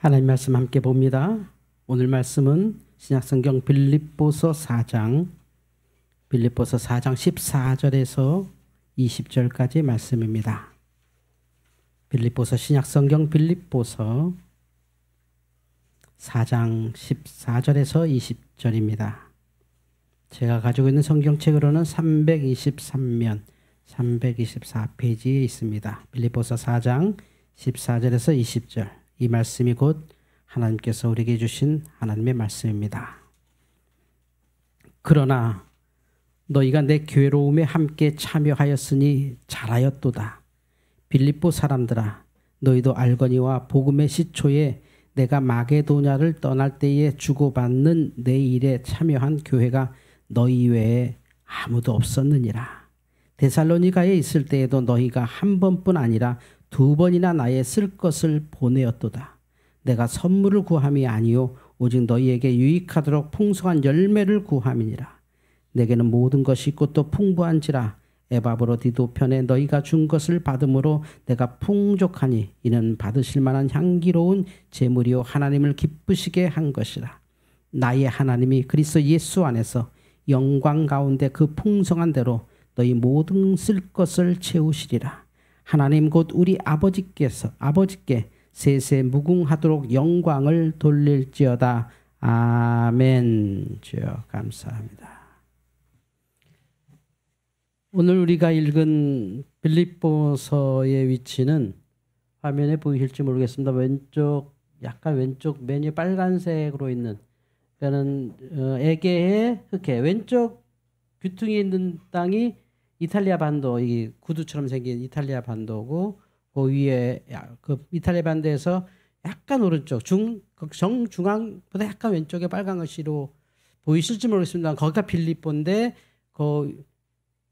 하나님 말씀 함께 봅니다. 오늘 말씀은 신약성경 빌립보서 4장 14절에서 20절까지 말씀입니다. 신약성경 빌립보서 4장 14절에서 20절입니다. 제가 가지고 있는 성경책으로는 323면 324페이지에 있습니다. 빌립보서 4장 14절에서 20절. 이 말씀이 곧 하나님께서 우리에게 주신 하나님의 말씀입니다. 그러나 너희가 내 괴로움에 함께 참여하였으니 잘하였도다. 빌립보 사람들아, 너희도 알거니와 복음의 시초에 내가 마게도냐를 떠날 때에 주고받는 내 일에 참여한 교회가 너희 외에 아무도 없었느니라. 데살로니가에 있을 때에도 너희가 한 번뿐 아니라 2번이나 나의 쓸 것을 보내었도다. 내가 선물을 구함이 아니요 오직 너희에게 유익하도록 풍성한 열매를 구함이니라. 내게는 모든 것이 있고 또 풍부한지라. 에바브로디도 편에 너희가 준 것을 받음으로 내가 풍족하니 이는 받으실 만한 향기로운 제물이요 하나님을 기쁘시게 한 것이라. 나의 하나님이 그리스도 예수 안에서 영광 가운데 그 풍성한 대로 너희 모든 쓸 것을 채우시리라. 하나님 곧 우리 아버지께 세세 무궁하도록 영광을 돌릴지어다. 아멘. 주여 감사합니다. 오늘 우리가 읽은 빌립보서의 위치는 화면에 보이실지 모르겠습니다. 약간 왼쪽 메뉴 빨간색으로 있는, 그러니까는 에게해 흑해, 왼쪽 귀퉁이에 있는 땅이 이탈리아 반도, 이 구두처럼 생긴 이탈리아 반도고, 그 위에 그 이탈리아 반도에서 약간 오른쪽 정중앙보다 약간 왼쪽에 빨간 글씨로 보이실지 모르겠습니다. 거기가 빌립보인데 그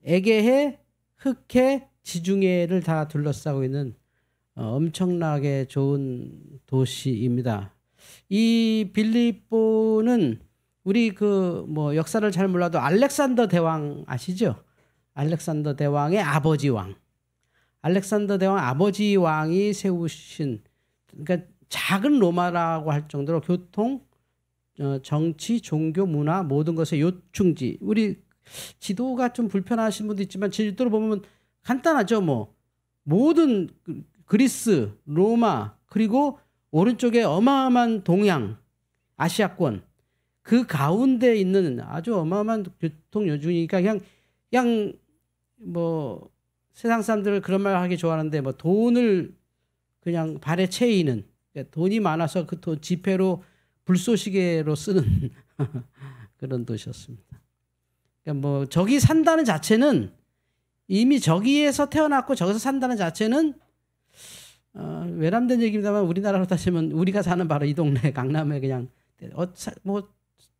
에게해, 흑해, 지중해를 다 둘러싸고 있는 엄청나게 좋은 도시입니다. 이 빌립보는 우리 역사를 잘 몰라도 알렉산더 대왕 아시죠? 알렉산더 대왕의 아버지 왕. 알렉산더 대왕 아버지 왕이 세우신, 그러니까 작은 로마라고 할 정도로 교통, 정치, 종교, 문화 모든 것의 요충지. 우리 지도가 좀 불편하신 분도 있지만 지도를 보면 간단하죠. 모든 그리스, 로마, 그리고 오른쪽에 어마어마한 동양, 아시아권, 그 가운데 있는 아주 어마어마한 교통 요충이니까 그냥 세상 사람들은 그런 말 하기 좋아하는데 돈을 그냥 발에 채이는, 돈이 많아서 그 돈 지폐로 불쏘시개로 쓰는 그런 도시였습니다. 그러니까 저기 산다는 자체는, 이미 저기에서 태어났고 저기서 산다는 자체는 외람된 얘기입니다만 우리나라로 따지면 우리가 사는 바로 이 동네 강남에 그냥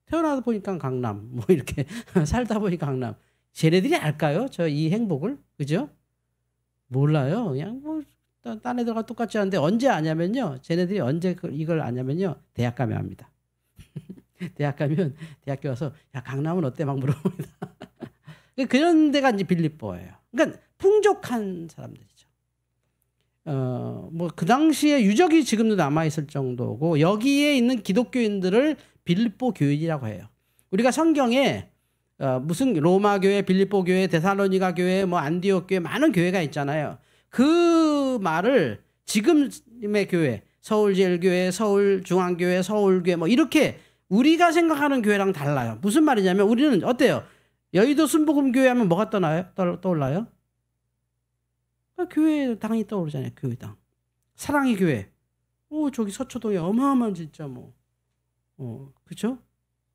태어나다 보니까 강남, 이렇게 살다 보니까 강남. 쟤네들이 알까요? 저 이 행복을? 그죠? 몰라요. 그냥 딴 애들과 똑같지 않은데 언제 아냐면요. 쟤네들이 언제 이걸 아냐면요. 대학 가면 합니다. 대학 가면 대학교 와서 야 강남은 어때? 막 물어봅니다. 그런 데가 이제 빌립보예요. 그러니까 풍족한 사람들이죠. 그 당시에 유적이 지금도 남아있을 정도고 여기에 있는 기독교인들을 빌립보 교인이라고 해요. 우리가 성경에 무슨 로마 교회, 빌립보 교회, 데살로니가 교회, 안디옥 교회 많은 교회가 있잖아요. 그 말을 지금의 교회, 서울제일교회, 서울중앙교회, 서울교회 이렇게 우리가 생각하는 교회랑 달라요. 무슨 말이냐면 우리는 어때요? 여의도 순복음교회 하면 뭐가 떠올라요? 교회 당이 떠오르잖아요. 교회당. 사랑의 교회. 저기 서초동에 어마어마한 진짜 그렇죠?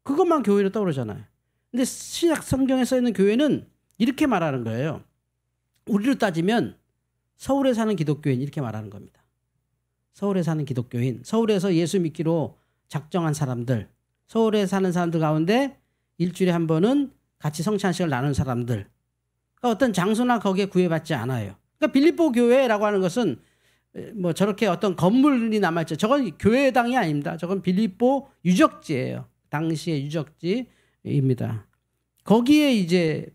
그것만 교회로 떠오르잖아요. 근데 신약 성경에 써 있는 교회는 이렇게 말하는 거예요. 우리로 따지면 서울에 사는 기독교인 이렇게 말하는 겁니다. 서울에 사는 기독교인, 서울에서 예수 믿기로 작정한 사람들, 서울에 사는 사람들 가운데 일주일에 한 번은 같이 성찬식을 나눈 사람들. 그러니까 어떤 장소나 거기에 구애받지 않아요. 그러니까 빌립보 교회라고 하는 것은 저렇게 어떤 건물이 남아있죠. 저건 교회당이 아닙니다. 저건 빌립보 유적지예요. 당시의 유적지입니다. 거기에 이제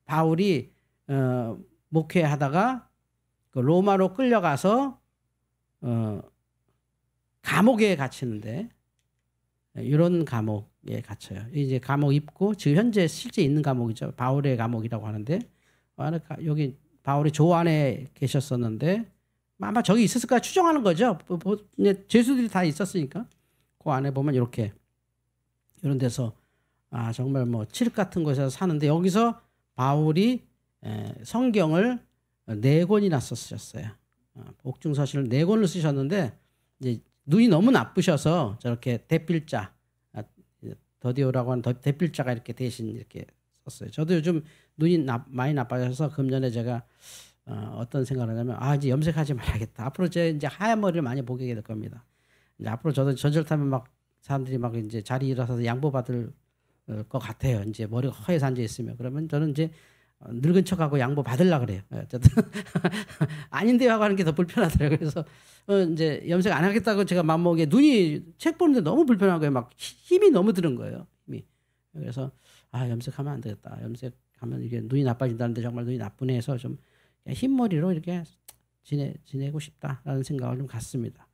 바울이 목회하다가 로마로 끌려가서 감옥에 갇히는데 이런 감옥에 갇혀요. 이제 감옥 입고 지금 현재 실제 있는 감옥이죠. 바울의 감옥이라고 하는데 여기 바울이 조 안에 계셨었는데 아마 저기 있었을까 추정하는 거죠. 죄수들이 다 있었으니까 그 안에 보면 이렇게 이런 데서 정말 뭐 칠흑 같은 곳에서 사는데 여기서 바울이 성경을 4권이나 쓰셨어요. 옥중서신을 4권을 쓰셨는데 이제 눈이 너무 나쁘셔서 저렇게 대필자 더디오라고 하는 대필자가 이렇게 대신 이렇게 썼어요. 저도 요즘 눈이 많이 나빠져서 금년에 제가 어떤 생각을 하냐면 이제 염색하지 말아야겠다. 앞으로 제 이제 하얀 머리를 많이 보게 될 겁니다. 이제 앞으로 저도 전절타면 막 사람들이 막 이제 자리 일어서서 양보받을 것 같아요. 이제 머리가 허해서 앉아 있으면 그러면 저는 이제 늙은 척하고 양보 받으려고 그래요. 어쨌든 아닌데요 하고 하는 게 더 불편하더라고요. 그래서 이제 염색 안 하겠다고 제가 맘먹에 눈이 책 보는데 너무 불편한 거예요. 막 힘이 너무 드는 거예요. 힘이. 그래서 염색하면 안 되겠다. 염색하면 이게 눈이 나빠진다는데 정말 눈이 나쁘네 해서 좀 흰머리로 이렇게 지내고 싶다라는 생각을 좀 갖습니다.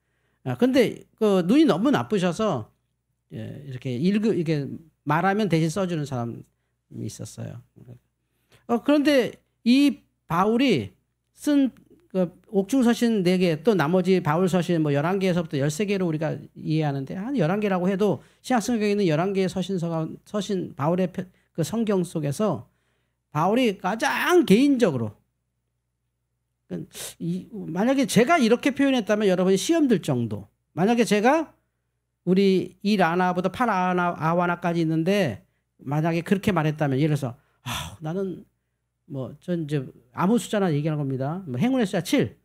근데 그 눈이 너무 나쁘셔서 이렇게 이게 말하면 대신 써주는 사람이 있었어요. 그런데 이 바울이 쓴 그 옥중서신 4개 또 나머지 바울 서신 뭐 11개에서부터 13개로 우리가 이해하는데 한 11개라고 해도 신약성경에 있는 11개의 서신 바울의 그 성경 속에서 바울이 가장 개인적으로 만약에 제가 이렇게 표현했다면 여러분이 시험 들 정도. 만약에 제가 우리 1아나보다 8아와나까지 있는데 만약에 그렇게 말했다면 예를 들어서 나는 전 이제 아무 숫자나 얘기하는 겁니다. 행운의 숫자 7,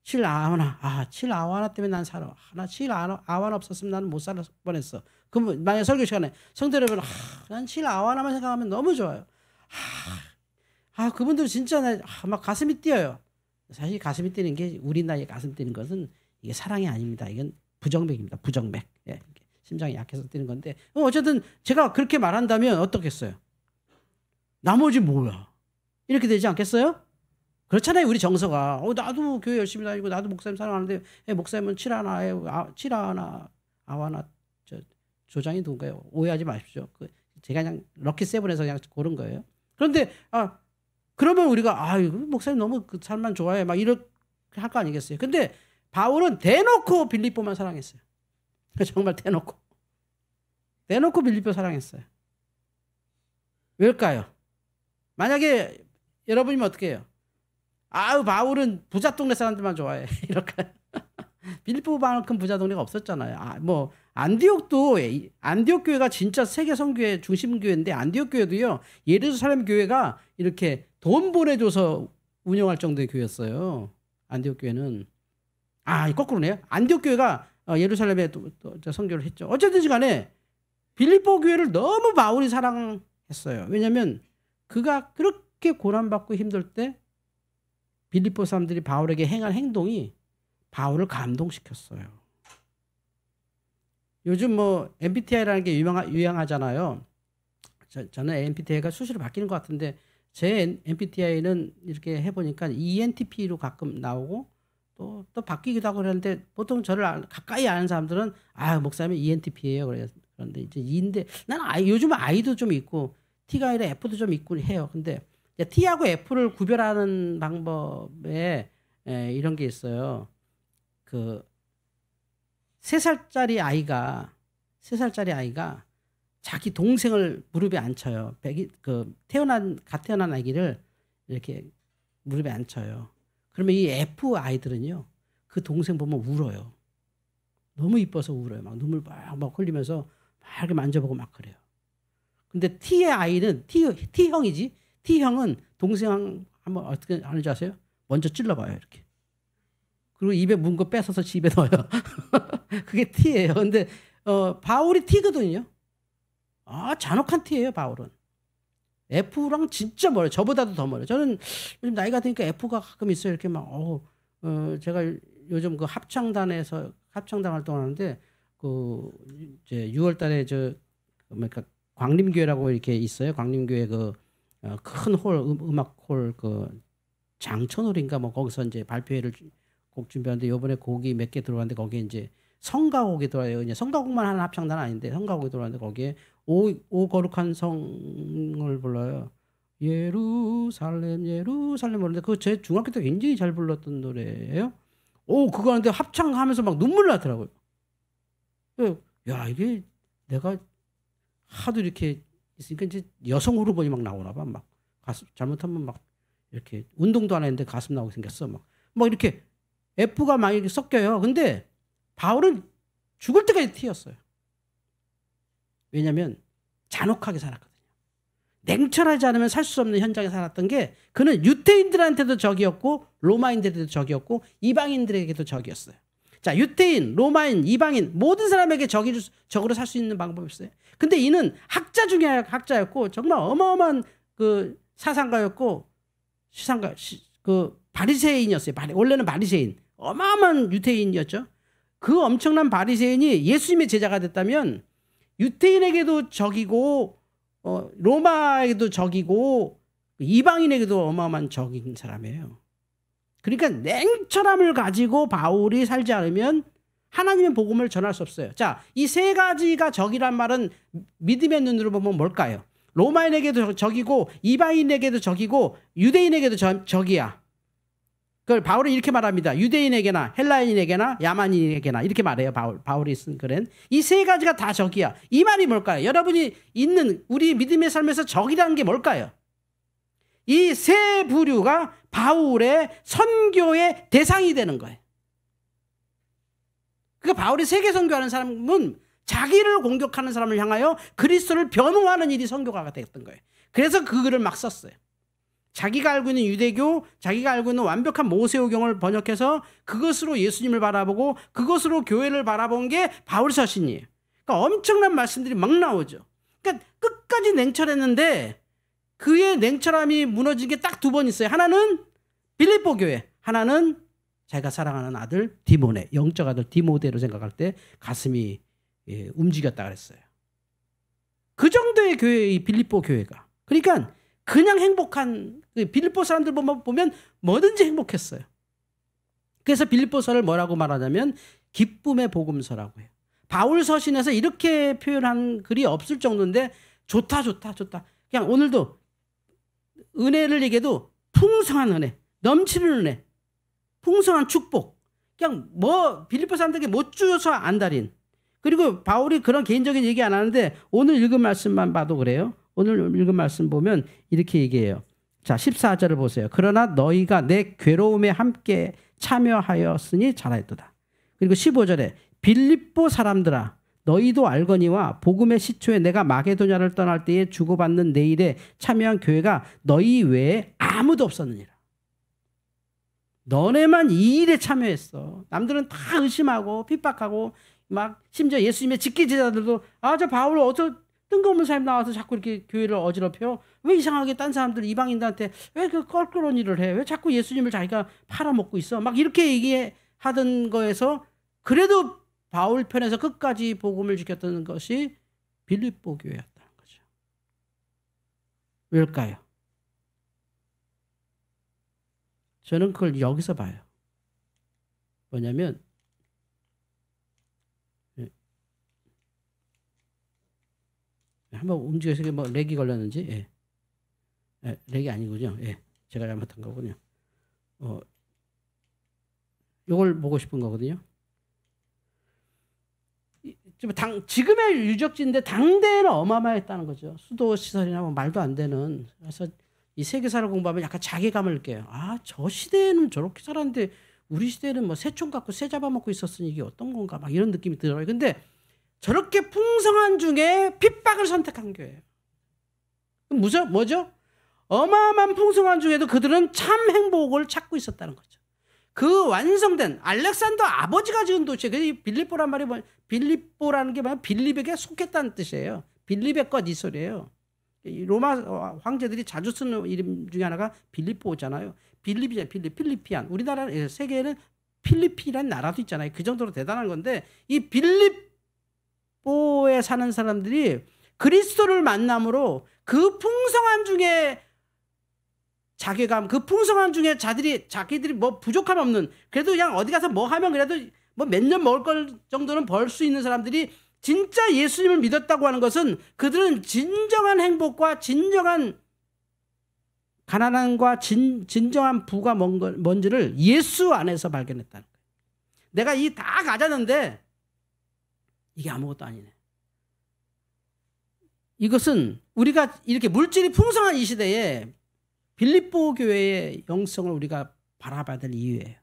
7아와나, 7아와나 때문에 난 살아. 나 7아와나 없었으면 나는 못 살 뻔했어. 그럼 만약 설교 시간에 성도 여러분, 난 7아와나만 생각하면 너무 좋아요. 그분들 진짜 막 가슴이 뛰어요. 사실 가슴이 뛰는 게 우리 나이에 가슴 뛰는 것은 이게 사랑이 아닙니다. 이건 부정맥입니다. 부정맥. 심장이 약해서 뛰는 건데 어쨌든 제가 그렇게 말한다면 어떻겠어요? 나머지 뭐야? 이렇게 되지 않겠어요? 그렇잖아요. 우리 정서가 나도 교회 열심히 다니고 나도 목사님 사랑하는데 목사님은 7아나 아와나 조장이 누군가요? 오해하지 마십시오. 제가 그냥 럭키 세븐에서 그냥 고른 거예요. 그런데 그러면 우리가 목사님 너무 그 삶만 좋아해 막 이렇게 할 거 아니겠어요? 근데 바울은 대놓고 빌립보만 사랑했어요. 정말 대놓고 빌립보 사랑했어요. 왜일까요? 만약에 여러분이면 어떻게 해요? 바울은 부자 동네 사람들만 좋아해. 이럴까요? 빌립보만큼 부자 동네가 없었잖아요. 안디옥 교회가 진짜 세계 선교회 중심 교회인데 안디옥 교회도요. 예루살렘 교회가 이렇게 돈 보내줘서 운영할 정도의 교회였어요. 안디옥 교회는 거꾸로네요. 안디옥 교회가 예루살렘에 또 선교를 했죠. 어쨌든지 간에 빌립보 교회를 너무 바울이 사랑했어요. 왜냐하면 그가 그렇게 고난받고 힘들 때 빌립보 사람들이 바울에게 행한 행동이 바울을 감동시켰어요. 요즘 MBTI라는 게 유행하잖아요. 저는 MBTI가 수시로 바뀌는 것 같은데 제 MBTI는 이렇게 해보니까 ENTP로 가끔 나오고 또 바뀌기도 하고 그러는데 보통 저를 가까이 아는 사람들은 목사님은 ENTP예요. 그런데 이제 E인데 나는 요즘은 I도 좀 있고 T가 아니라 F도 좀 있곤 해요. 근데 T하고 F를 구별하는 방법에 이런 게 있어요. 3살짜리 아이가 자기 동생을 무릎에 앉혀요. 갓 태어난 아기를 이렇게 무릎에 앉혀요. 그러면 이 F 아이들은요, 그 동생 보면 울어요. 너무 이뻐서 울어요. 막 눈물 막 흘리면서 막 이렇게 만져보고 막 그래요. 근데 T의 아이는 T형이지. T형은 동생 한번 어떻게 하는지 아세요? 먼저 찔러봐요, 이렇게. 그리고 입에 문 거 뺏어서 집에 넣어요. 그게 T예요. 근데 바울이 T거든요. 잔혹한 T예요, 바울은. F랑 진짜 멀어요. 저보다도 더 멀어요. 저는 요즘 나이가 드니까 F가 가끔 있어요. 이렇게 막 제가 요즘 그 합창단 활동하는데 이제 6월달에 광림교회라고 이렇게 있어요. 광림교회 큰 홀 음악홀 장천홀인가 거기서 이제 발표회를 곡 준비하는데 요번에 곡이 몇 개 들어왔는데 거기에 이제 성가곡이 들어요. 이제 성가곡만 하는 합창단 아닌데 성가곡이 들어왔는데 거기에 오 거룩한 성을 불러요. 예루살렘 예루살렘 부르는데 그거 제 중학교 때 굉장히 잘 불렀던 노래예요. 그거 하는데 합창하면서 막 눈물 나더라고요. 야, 이게 내가 하도 이렇게 있으니까 이제 여성 호르몬이 막 나오나 봐. 막 가슴 잘못하면 막 이렇게 운동도 안 했는데 가슴 나오게 생겼어. 막 이렇게 F가 많이 섞여요. 근데 바울은 죽을 때까지 T였어요. 왜냐하면 잔혹하게 살았거든요. 냉철하지 않으면 살 수 없는 현장에 살았던 게 그는 유태인들한테도 적이었고 로마인들에게도 적이었고 이방인들에게도 적이었어요. 자, 유태인, 로마인, 이방인 모든 사람에게 적으로 살 수 있는 방법이 없어요. 근데 이는 학자 중에 학자였고 정말 어마어마한 그 사상가였고 그 바리새인이었어요. 원래는 바리새인. 어마어마한 유태인이었죠. 그 엄청난 바리새인이 예수님의 제자가 됐다면 유태인에게도 적이고 로마에게도 적이고 이방인에게도 어마어마한 적인 사람이에요. 그러니까 냉철함을 가지고 바울이 살지 않으면 하나님의 복음을 전할 수 없어요. 자, 이 세 가지가 적이란 말은 믿음의 눈으로 보면 뭘까요? 로마인에게도 적이고 이방인에게도 적이고 유대인에게도 적이야. 그걸 바울은 이렇게 말합니다. 유대인에게나 헬라인에게나 야만인에게나 이렇게 말해요. 바울이 쓴 글은. 이 세 가지가 다 적이야. 이 말이 뭘까요? 여러분이 있는 우리 믿음의 삶에서 적이라는 게 뭘까요? 이 세 부류가 바울의 선교의 대상이 되는 거예요. 그러니까 바울이 세계 선교하는 사람은 자기를 공격하는 사람을 향하여 그리스도를 변호하는 일이 선교가가 됐던 거예요. 그래서 그 글을 막 썼어요. 자기가 알고 있는 유대교, 자기가 알고 있는 완벽한 모세오경을 번역해서 그것으로 예수님을 바라보고 그것으로 교회를 바라본 게 바울 서신이에요. 그러니까 엄청난 말씀들이 막 나오죠. 그러니까 끝까지 냉철했는데 그의 냉철함이 무너진 게 딱 두 번 있어요. 하나는 빌립보 교회, 하나는 자기가 사랑하는 아들 디모데, 영적 아들 디모데로 생각할 때 가슴이 움직였다 그랬어요. 그 정도의 교회, 이 빌립보 교회가. 그러니까 그냥 행복한 빌립보 사람들 보면 뭐든지 행복했어요. 그래서 빌립보서를 뭐라고 말하냐면 기쁨의 복음서라고 해요. 바울 서신에서 이렇게 표현한 글이 없을 정도인데 좋다. 그냥 오늘도 은혜를 얘기해도 풍성한 은혜, 넘치는 은혜, 풍성한 축복. 그냥 빌립보 사람들에게 못 주어서 안달인. 그리고 바울이 그런 개인적인 얘기 안 하는데 오늘 읽은 말씀만 봐도 그래요. 오늘 읽은 말씀 보면 이렇게 얘기해요. 자, 14절을 보세요. 그러나 너희가 내 괴로움에 함께 참여하였으니 잘하였도다. 그리고 15절에 빌립보 사람들아 너희도 알거니와 복음의 시초에 내가 마게도냐를 떠날 때에 주고받는 내 일에 참여한 교회가 너희 외에 아무도 없었느니라. 너네만 이 일에 참여했어. 남들은 다 의심하고 핍박하고 막 심지어 예수님의 직계 제자들도 저 바울 어서 뜬금없는 사람 나와서 자꾸 이렇게 교회를 어지럽혀? 왜 이상하게 딴 사람들 이방인들한테 왜 그 껄끄러운 일을 해? 왜 자꾸 예수님을 자기가 팔아먹고 있어? 막 이렇게 얘기하던 거에서 그래도 바울 편에서 끝까지 복음을 지켰던 것이 빌립보 교회였다는 거죠. 왜일까요? 저는 그걸 여기서 봐요. 뭐냐면 한번 움직여서 뭐 렉이 걸렸는지 렉이 아니군요. 제가 잘못한 거군요. 요걸 보고 싶은 거거든요. 지금의 유적지인데 당대에는 어마어마했다는 거죠. 수도 시설이나 뭐 말도 안 되는. 그래서 이 세계사를 공부하면 약간 자괴감을 느껴요. 저 시대에는 저렇게 살았는데 우리 시대에는 뭐 새총 갖고 새 잡아먹고 있었으니 이게 어떤 건가 막 이런 느낌이 들어요. 근데 저렇게 풍성한 중에 핍박을 선택한 교회예요. 뭐죠? 어마어마한 풍성한 중에도 그들은 참 행복을 찾고 있었다는 거죠. 그 완성된 알렉산더 아버지가 지은 도시예요. 빌립보란 말이 빌립보라는 게 뭐냐면 빌립에게 속했다는 뜻이에요. 빌립의 것 이 소리예요. 로마 황제들이 자주 쓰는 이름 중에 하나가 빌립보잖아요. 빌립이잖아요. 필리피안. 우리나라 세계에는 필리핀이라는 나라도 있잖아요. 그 정도로 대단한 건데 이 빌립보에 사는 사람들이 그리스도를 만남으로 그 풍성한 중에 자괴감, 그 풍성한 중에 자기들이 뭐 부족함 없는, 그래도 그냥 어디 가서 뭐 하면 그래도 뭐 몇 년 먹을 걸 정도는 벌 수 있는 사람들이 진짜 예수님을 믿었다고 하는 것은 그들은 진정한 행복과 진정한 가난함과 진정한 부가 뭔지를 예수 안에서 발견했다는 거예요. 내가 이 다 가졌는데 이게 아무것도 아니네. 이것은 우리가 이렇게 물질이 풍성한 이 시대에 빌립보 교회의 영성을 우리가 바라봐야 될 이유예요.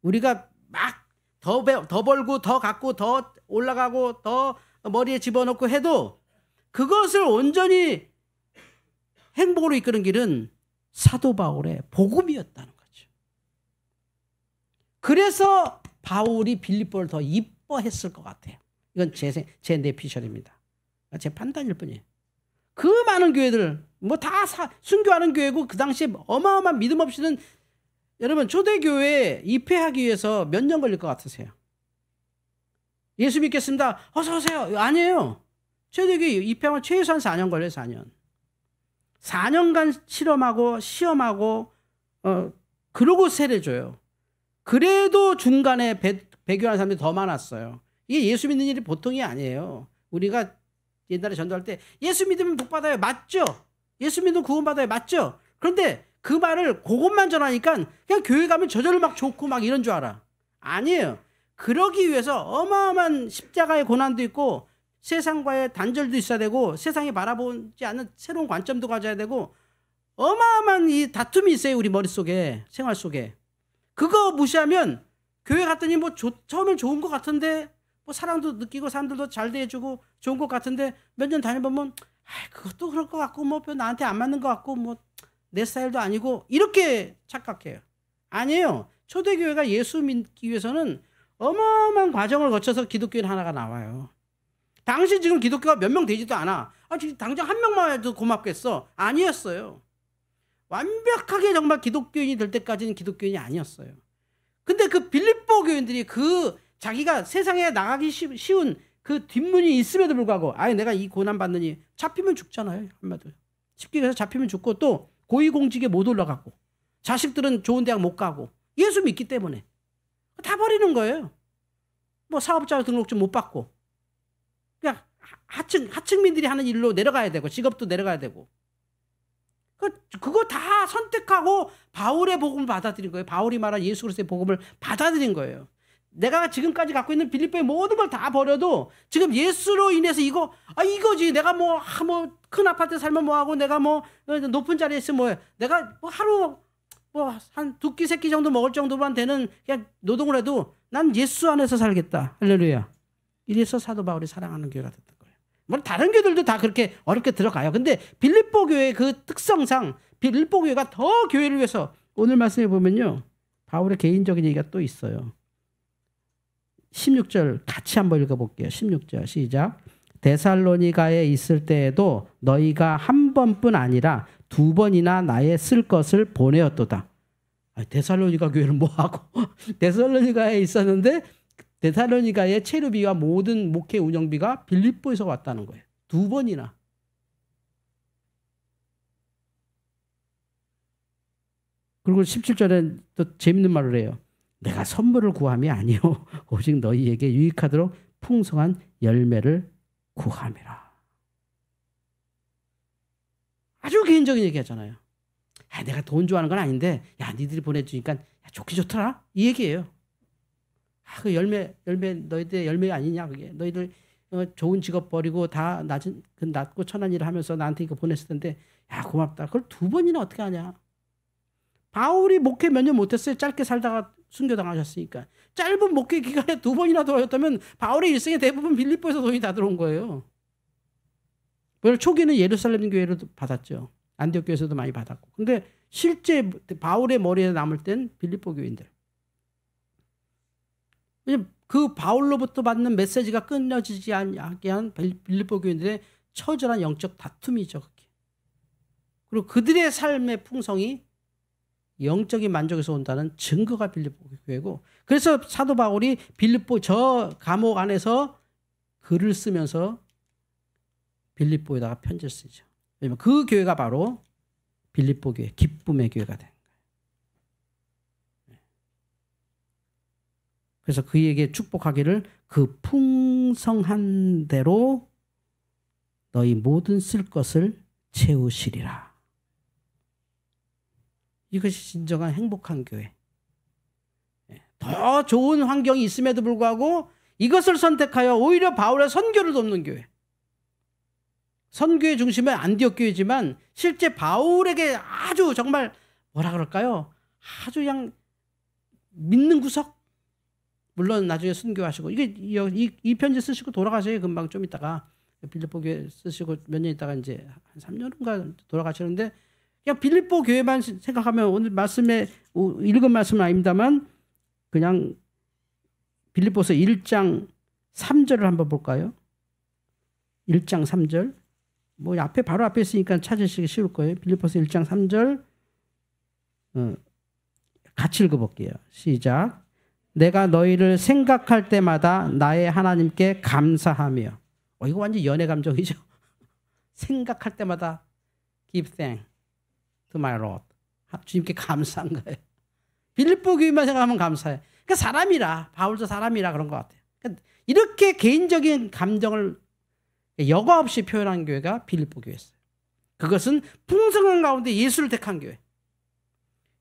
우리가 막 더 벌고 더 갖고 더 올라가고 더 머리에 집어넣고 해도 그것을 온전히 행복으로 이끄는 길은 사도 바울의 복음이었다는 거죠. 그래서 바울이 빌립보를 더 이뻐했을 것 같아요. 이건 제 내피셜입니다. 제 판단일 뿐이에요. 그 많은 교회들 뭐 다 순교하는 교회고 그 당시에 어마어마한 믿음 없이는 여러분 초대교회에 입회하기 위해서 몇 년 걸릴 것 같으세요? 예수 믿겠습니다. 어서 오세요. 아니에요. 초대교회 입회하면 최소한 4년 걸려요. 4년. 4년간 실험하고 시험하고 그러고 세례 줘요. 그래도 중간에 배교하는 사람들이 더 많았어요. 이게 예수 믿는 일이 보통이 아니에요. 우리가 옛날에 전도할 때 예수 믿으면 복 받아요. 맞죠? 예수 믿으면 구원 받아요. 맞죠? 그런데 그 말을 그것만 전하니까 그냥 교회 가면 저절로 막 좋고 막 이런 줄 알아. 아니에요. 그러기 위해서 어마어마한 십자가의 고난도 있고 세상과의 단절도 있어야 되고 세상에 바라보지 않는 새로운 관점도 가져야 되고 어마어마한 이 다툼이 있어요. 우리 머릿속에 생활 속에. 그거 무시하면 교회 갔더니 뭐 처음엔 좋은 것 같은데 뭐 사랑도 느끼고 사람들도 잘 대해주고 좋은 것 같은데 몇 년 다녀보면 그것도 그럴 것 같고 뭐 나한테 안 맞는 것 같고 뭐 내 스타일도 아니고 이렇게 착각해요. 아니에요. 초대교회가 예수 믿기 위해서는 어마어마한 과정을 거쳐서 기독교인 하나가 나와요. 당시 지금 기독교가 몇 명 되지도 않아. 지금 당장 한 명만 해도 고맙겠어. 아니었어요. 완벽하게 정말 기독교인이 될 때까지는 기독교인이 아니었어요. 근데 그 빌립보 교인들이 그 자기가 세상에 나가기 쉬운 그 뒷문이 있음에도 불구하고 내가 이 고난 받느니 잡히면 죽잖아요. 한마디로. 쉽게 해서 잡히면 죽고 또 고위공직에 못 올라가고 자식들은 좋은 대학 못 가고 예수 믿기 때문에 다 버리는 거예요. 뭐 사업자 등록증 못 받고 그냥 하층민들이 하는 일로 내려가야 되고 직업도 내려가야 되고 그거 다 선택하고 바울의 복음을 받아들인 거예요. 바울이 말한 예수 그리스도의 복음을 받아들인 거예요. 내가 지금까지 갖고 있는 빌립보의 모든 걸 다 버려도 지금 예수로 인해서 이거지. 내가 뭐 큰 아파트 살면 뭐하고 내가 뭐 높은 자리에 있으면 뭐해. 내가 뭐 하루 뭐 한 2끼 3끼 정도 먹을 정도만 되는 그냥 노동을 해도 난 예수 안에서 살겠다. 할렐루야. 이래서 사도 바울이 사랑하는 교회가 됐던 거예요. 물론 다른 교회들도 다 그렇게 어렵게 들어가요. 근데 빌립보 교회의 그 특성상 빌립보 교회가 더 교회를 위해서 오늘 말씀해 보면요. 바울의 개인적인 얘기가 또 있어요. 16절 같이 한번 읽어볼게요. 16절 시작. 데살로니가에 있을 때에도 너희가 한 번뿐 아니라 2번이나 나의 쓸 것을 보내었도다. 데살로니가 교회는 뭐하고 데살로니가에 있었는데 데살로니가의 체류비와 모든 목회 운영비가 빌립보에서 왔다는 거예요. 2번이나. 그리고 17절에 또 재밌는 말을 해요. 내가 선물을 구함이 아니요 오직 너희에게 유익하도록 풍성한 열매를 구함이라. 아주 개인적인 얘기하잖아요. 내가 돈 좋아하는 건 아닌데 니들이 보내주니까 좋긴 좋더라 이 얘기예요. 그 열매 너희들 열매 아니냐 그게. 너희들 좋은 직업 버리고 다 낮고 천한 일을 하면서 나한테 이거 보냈을 텐데 고맙다. 그걸 2번이나 어떻게 하냐. 바울이 목회 몇 년 못했어요. 짧게 살다가 순교당하셨으니까. 짧은 목회 기간에 2번이나 도와줬다면 바울의 일생의 대부분 빌립보에서 돈이 다 들어온 거예요. 물론 초기는 예루살렘 교회를 받았죠. 안디옥 교회에서도 많이 받았고. 근데 실제 바울의 머리에 남을 땐 빌립보 교인들. 왜냐면 그 바울로부터 받는 메시지가 끊어지지 않게 한 빌립보 교인들의 처절한 영적 다툼이죠. 그게. 그리고 그들의 삶의 풍성이 영적인 만족에서 온다는 증거가 빌립보 교회고, 그래서 사도 바울이 빌립보 저 감옥 안에서 글을 쓰면서 빌립보에다가 편지를 쓰죠. 왜냐면 그 교회가 바로 빌립보 교회, 기쁨의 교회가 된 거예요. 그래서 그에게 축복하기를 그 풍성한 대로 너희 모든 쓸 것을 채우시리라. 이것이 진정한 행복한 교회. 더 좋은 환경이 있음에도 불구하고 이것을 선택하여 오히려 바울의 선교를 돕는 교회. 선교의 중심은 안디옥 교회지만 실제 바울에게 아주 정말 뭐라 그럴까요? 아주 그냥 믿는 구석. 물론 나중에 순교하시고 이 편지 쓰시고 돌아가셔요. 금방 좀 있다가 빌립보 교회 쓰시고 몇 년 있다가 이제 한 3년인가 돌아가시는데 그냥 빌립보 교회만 생각하면 오늘 말씀에 읽은 말씀은 아닙니다만 그냥 빌립보서 1장 3절을 한번 볼까요? 1장 3절. 뭐 앞에 바로 앞에 있으니까 찾으시기 쉬울 거예요. 빌립보서 1장 3절 같이 읽어볼게요. 시작. 내가 너희를 생각할 때마다 나의 하나님께 감사하며. 이거 완전 연애 감정이죠. 생각할 때마다 give thanks to my Lord. 주님께 감사한 거예요. 빌립보 교회만 생각하면 감사해. 그러니까 사람이라, 바울도 사람이라 그런 것 같아요. 그러니까 이렇게 개인적인 감정을 여과 없이 표현한 교회가 빌립보 교회였어요. 그것은 풍성한 가운데 예수를 택한 교회.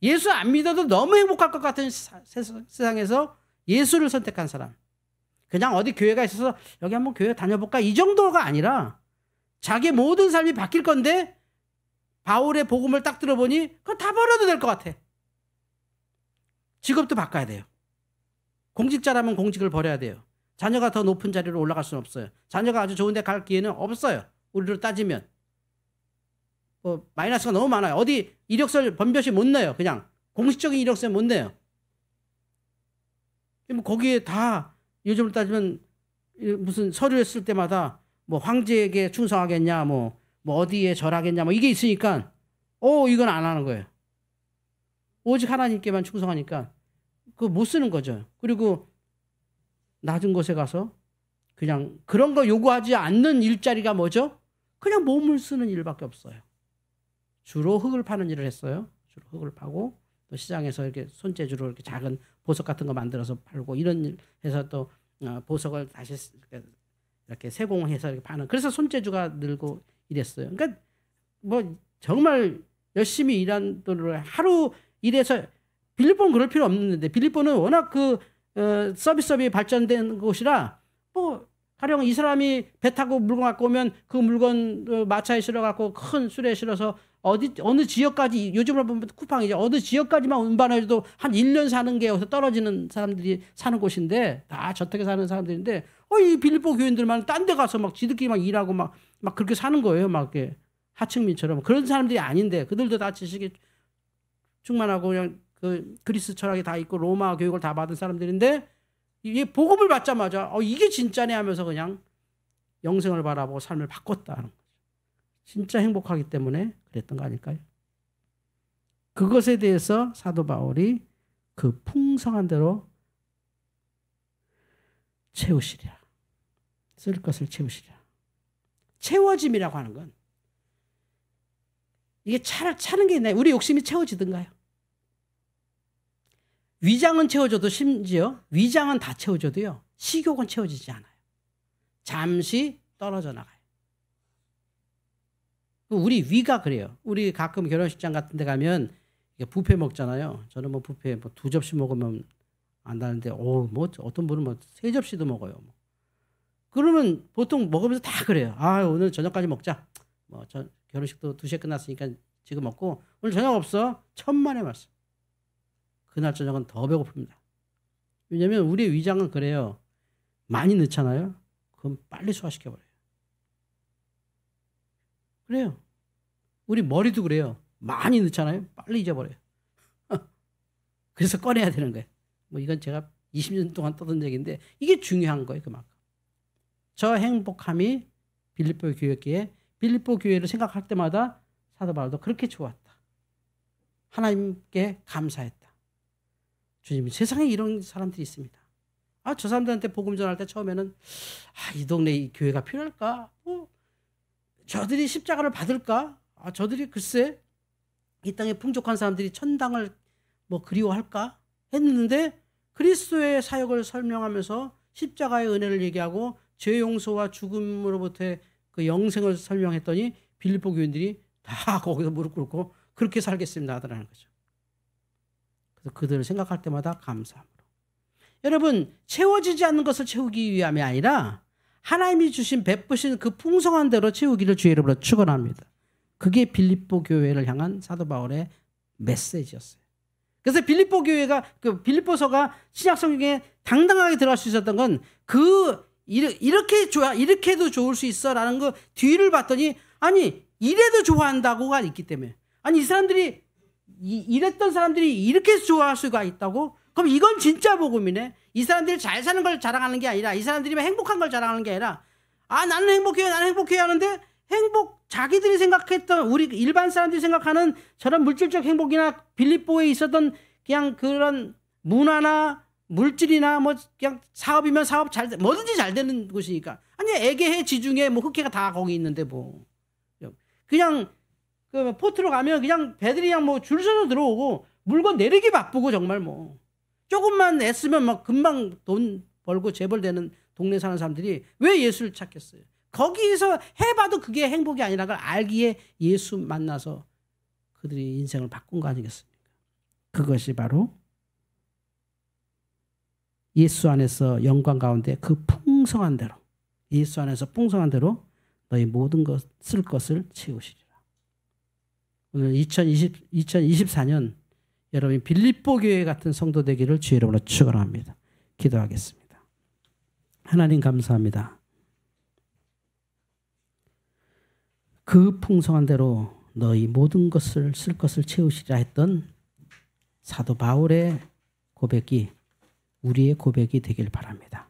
예수 안 믿어도 너무 행복할 것 같은 세상에서 예수를 선택한 사람. 그냥 어디 교회가 있어서 여기 한번 교회 다녀볼까 이 정도가 아니라 자기의 모든 삶이 바뀔 건데 바울의 복음을 딱 들어보니 그거 다 버려도 될 것 같아. 직업도 바꿔야 돼요. 공직자라면 공직을 버려야 돼요. 자녀가 더 높은 자리로 올라갈 수는 없어요. 자녀가 아주 좋은 데 갈 기회는 없어요. 우리로 따지면. 마이너스가 너무 많아요. 어디 이력서 번벼시 못 내요. 그냥 공식적인 이력서에 못 내요. 거기에 다 요즘을 따지면 무슨 서류에 쓸 때마다 뭐 황제에게 충성하겠냐, 뭐 어디에 절하겠냐, 뭐 이게 있으니까 이건 안 하는 거예요. 오직 하나님께만 충성하니까 그거 못 쓰는 거죠. 그리고 낮은 곳에 가서 그냥 그런 거 요구하지 않는 일자리가 뭐죠? 그냥 몸을 쓰는 일밖에 없어요. 주로 흙을 파는 일을 했어요. 주로 흙을 파고 또 시장에서 이렇게 손재주로 이렇게 작은 보석 같은 거 만들어서 팔고 이런 일 해서 또 보석을 다시 이렇게 세공해서 이렇게 파는. 그래서 손재주가 늘고 이랬어요. 그러니까 뭐 정말 열심히 일한 돈으로 하루 일해서 빌립보는 그럴 필요 없는데 빌립보는 워낙 그 서비스업이 발전된 곳이라 뭐 가령 이 사람이 배 타고 물건 갖고 오면 그 물건 마차에 실어갖고 큰 수레에 실어서 어느 지역까지 요즘으로 보면 쿠팡이죠. 어느 지역까지만 운반해도 한 1년 사는 게 여기서 떨어지는 사람들이 사는 곳인데 다 저택에 사는 사람들인데 이 빌립보 교인들만 딴 데 가서 막 지들끼리 막 일하고 막 그렇게 사는 거예요. 막 이렇게 하층민처럼. 그런 사람들이 아닌데 그들도 다 지식이 충만하고 그냥 그 그리스 철학이 다 있고 로마 교육을 다 받은 사람들인데 이게 복음을 받자마자 이게 진짜네 하면서 그냥 영생을 바라보고 삶을 바꿨다는 거죠. 진짜 행복하기 때문에 그랬던 거 아닐까요? 그것에 대해서 사도 바울이 그 풍성한 대로 채우시리라. 쓸 것을 채우시리라. 채워짐이라고 하는 건 이게 차는 게 있나요? 우리 욕심이 채워지던가요? 위장은 채워줘도 심지어 위장은 다 채워줘도요. 식욕은 채워지지 않아요. 잠시 떨어져 나가요. 우리 위가 그래요. 우리 가끔 결혼식장 같은 데 가면 뷔페 먹잖아요. 저는 뭐 뷔페 뭐 2접시 먹으면 안다는데 뭐 어떤 분은 뭐 3접시도 먹어요. 그러면 보통 먹으면서 다 그래요. 오늘 저녁까지 먹자. 뭐 결혼식도 2시에 끝났으니까 지금 먹고 오늘 저녁 없어. 천만의 말씀. 그날 저녁은 더 배고픕니다. 왜냐하면 우리의 위장은 그래요. 많이 넣잖아요. 그럼 빨리 소화시켜버려요. 그래요. 우리 머리도 그래요. 많이 넣잖아요. 빨리 잊어버려요. 그래서 꺼내야 되는 거예요. 뭐 이건 제가 20년 동안 떠든 얘기인데 이게 중요한 거예요. 그만큼. 저 행복함이 빌립보 교회였기에 빌립보 교회를 생각할 때마다 사도 바울도 그렇게 좋았다. 하나님께 감사했다. 주님, 세상에 이런 사람들이 있습니다. 저 사람들한테 복음 전할 때 처음에는 이 동네 이 교회가 필요할까? 저들이 십자가를 받을까? 저들이 글쎄 이 땅에 풍족한 사람들이 천당을 뭐 그리워할까? 했는데 그리스도의 사역을 설명하면서 십자가의 은혜를 얘기하고 죄 용서와 죽음으로부터의 그 영생을 설명했더니 빌립보 교인들이 다 거기서 무릎 꿇고 그렇게 살겠습니다 하더라는 거죠. 그래서 그들을 생각할 때마다 감사함으로. 여러분, 채워지지 않는 것을 채우기 위함이 아니라 하나님이 주신 베푸신 그 풍성한 대로 채우기를 주의 이름으로 축원합니다. 그게 빌립보 교회를 향한 사도 바울의 메시지였어요. 그래서 빌립보 교회가 그 빌립보서가 신약 성경에 당당하게 들어갈 수 있었던 건 이렇게도 좋을 수 있어라는 거 뒤를 봤더니 아니 이래도 좋아한다고가 있기 때문에 아니 이 사람들이 이랬던 사람들이 이렇게 좋아할 수가 있다고? 그럼 이건 진짜 복음이네. 이 사람들이 잘 사는 걸 자랑하는 게 아니라 이 사람들이 행복한 걸 자랑하는 게 아니라 아 나는 행복해요 하는데 자기들이 생각했던 우리 일반 사람들이 생각하는 저런 물질적 행복이나 빌립보에 있었던 그냥 그런 문화나 물질이나 뭐 그냥 사업이면 사업 뭐든지 잘 되는 곳이니까 아니 에게해 지중해 뭐 흑해가 다 거기 있는데 뭐 그냥 그 포트로 가면 그냥 배들이 그냥 뭐 줄 서서 들어오고 물건 내리기 바쁘고 정말 뭐 조금만 애쓰면 막 금방 돈 벌고 재벌되는 동네 사는 사람들이 왜 예수를 찾겠어요? 거기서 해봐도 그게 행복이 아니라 걸 알기에 예수 만나서 그들이 인생을 바꾼 거 아니겠습니까? 그것이 바로 예수 안에서 영광 가운데 그 풍성한 대로 예수 안에서 풍성한 대로 너희 모든 것 쓸 것을 채우시리라. 오늘 2024년 여러분이 빌립보 교회 같은 성도 되기를 주의 이름으로 축원합니다. 기도하겠습니다. 하나님 감사합니다. 그 풍성한 대로 너희 모든 것을 쓸 것을 채우시리라 했던 사도 바울의 고백이 우리의 고백이 되길 바랍니다.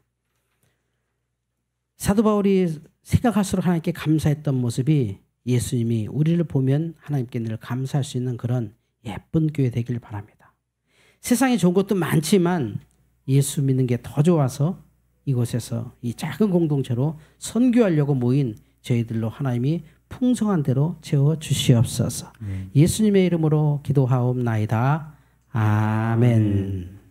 사도 바울이 생각할수록 하나님께 감사했던 모습이 예수님이 우리를 보면 하나님께 늘 감사할 수 있는 그런 예쁜 교회 되길 바랍니다. 세상에 좋은 것도 많지만 예수 믿는 게 더 좋아서 이곳에서 이 작은 공동체로 선교하려고 모인 저희들로 하나님이 풍성한 대로 채워 주시옵소서. 예수님의 이름으로 기도하옵나이다. 아멘.